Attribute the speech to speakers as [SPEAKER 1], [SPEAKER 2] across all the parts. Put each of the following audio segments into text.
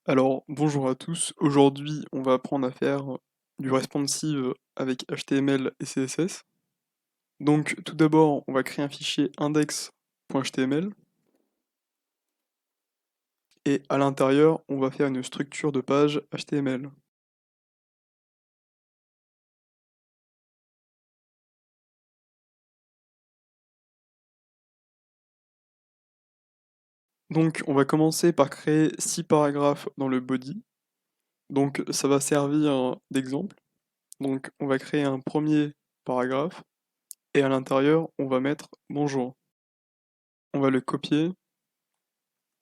[SPEAKER 1] Alors, bonjour à tous. Aujourd'hui, on va apprendre à faire du responsive avec HTML et CSS. Donc, tout d'abord, on va créer un fichier index.html et à l'intérieur, on va faire une structure de page HTML. Donc, on va commencer par créer 6 paragraphes dans le body. Donc, ça va servir d'exemple. Donc, on va créer un premier paragraphe et à l'intérieur, on va mettre bonjour. On va le copier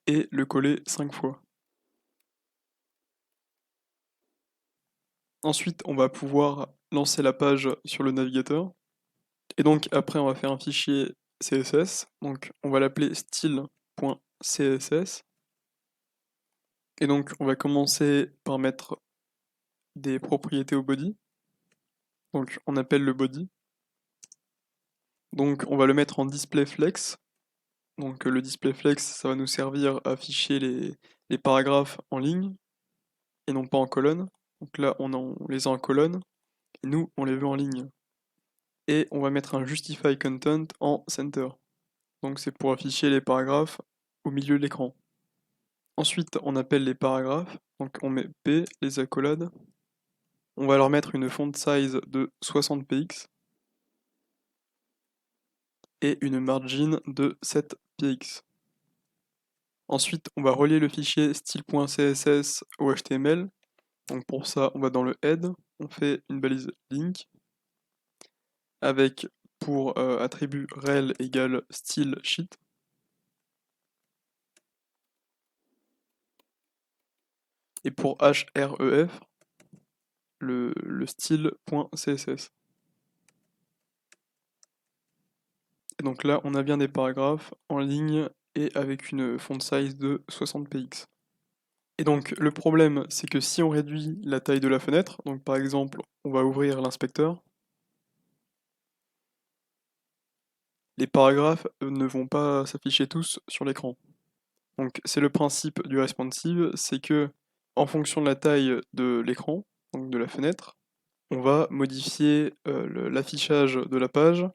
[SPEAKER 1] et le coller 5 fois. Ensuite, on va pouvoir lancer la page sur le navigateur. Et donc après, on va faire un fichier CSS. Donc on va l'appeler style.css. Et donc on va commencer par mettre des propriétés au body. Donc on appelle le body. Donc on va le mettre en display flex. Donc le display flex, ça va nous servir à afficher les paragraphes en ligne et non pas en colonne. Donc là, on les a en colonne et nous, on les veut en ligne. Et on va mettre un justify content en center. Donc c'est pour afficher les paragraphes au milieu de l'écran. Ensuite, on appelle les paragraphes, donc on met P, les accolades. On va leur mettre une font size de 60 px et une margin de 7 px. Ensuite, on va relier le fichier style.css au HTML. Donc pour ça, on va dans le head, on fait une balise link avec pour attribut rel égale style sheet. Et pour href, le style.css. Et donc là, on a bien des paragraphes en ligne et avec une font size de 60 px. Et donc le problème, c'est que si on réduit la taille de la fenêtre, donc par exemple, on va ouvrir l'inspecteur, les paragraphes ne vont pas s'afficher tous sur l'écran. Donc c'est le principe du responsive, c'est que en fonction de la taille de l'écran, donc de la fenêtre, on va modifier l'affichage de la page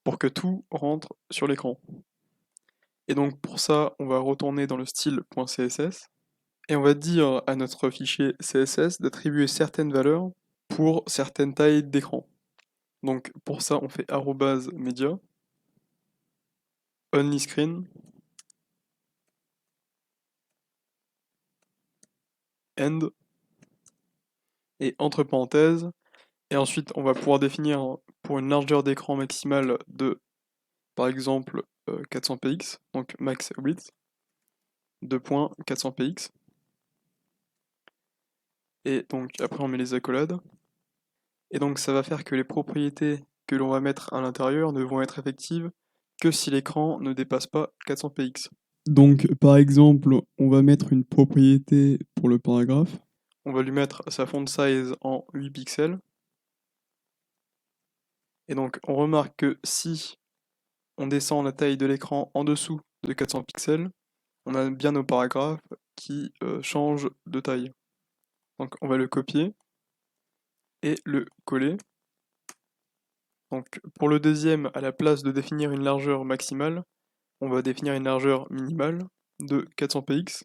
[SPEAKER 1] pour que tout rentre sur l'écran. Et donc pour ça, on va retourner dans le style.css et on va dire à notre fichier CSS d'attribuer certaines valeurs pour certaines tailles d'écran. Donc pour ça, on fait @media, onlyScreen, end, et entre parenthèses. Et ensuite, on va pouvoir définir pour une largeur d'écran maximale de, par exemple, 400 px, donc max width, 400 px. Et donc après, on met les accolades. Et donc ça va faire que les propriétés que l'on va mettre à l'intérieur ne vont être effectives que si l'écran ne dépasse pas 400 px. Donc par exemple, on va mettre une propriété pour le paragraphe. On va lui mettre sa font size en 8 pixels. Et donc on remarque que si on descend la taille de l'écran en dessous de 400 pixels, on a bien nos paragraphes qui changent de taille. Donc on va le copier et le coller. Donc pour le deuxième, à la place de définir une largeur maximale, on va définir une largeur minimale de 400 px.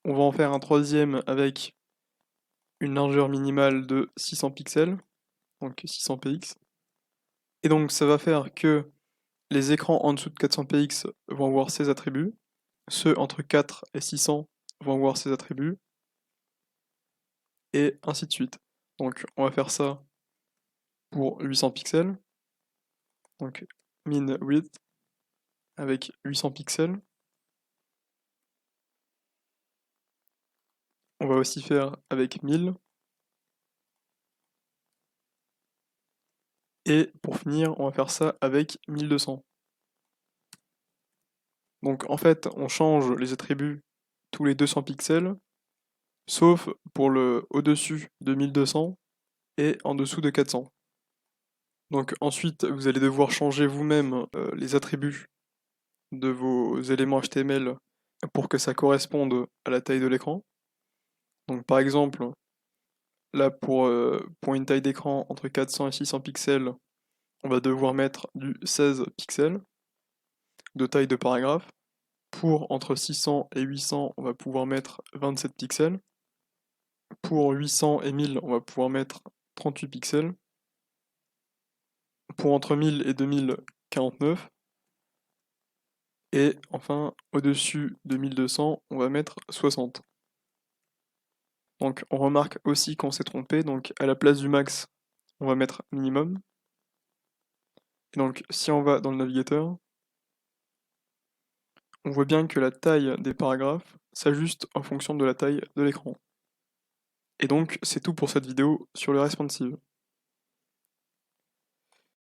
[SPEAKER 1] On va en faire un troisième avec une largeur minimale de 600 pixels, donc 600 px. Et donc ça va faire que les écrans en dessous de 400 px vont avoir ces attributs, ceux entre 4 et 600 vont avoir ces attributs, et ainsi de suite. Donc on va faire ça pour 800 pixels, donc min width avec 800 pixels. On va aussi faire avec 1000. Et pour finir, on va faire ça avec 1200. Donc en fait, on change les attributs tous les 200 pixels, sauf pour le au-dessus de 1200 et en dessous de 400. Donc ensuite, vous allez devoir changer vous-même les attributs de vos éléments HTML pour que ça corresponde à la taille de l'écran. Donc par exemple, là pour une taille d'écran entre 400 et 600 pixels, on va devoir mettre du 16 pixels de taille de paragraphe. Pour entre 600 et 800, on va pouvoir mettre 27 pixels. Pour 800 et 1000, on va pouvoir mettre 38 pixels. Pour entre 1000 et 2000, 49. Et enfin, au-dessus de 1200, on va mettre 60. Donc on remarque aussi qu'on s'est trompé, donc à la place du max, on va mettre minimum. Et donc si on va dans le navigateur, on voit bien que la taille des paragraphes s'ajuste en fonction de la taille de l'écran. Et donc c'est tout pour cette vidéo sur le responsive.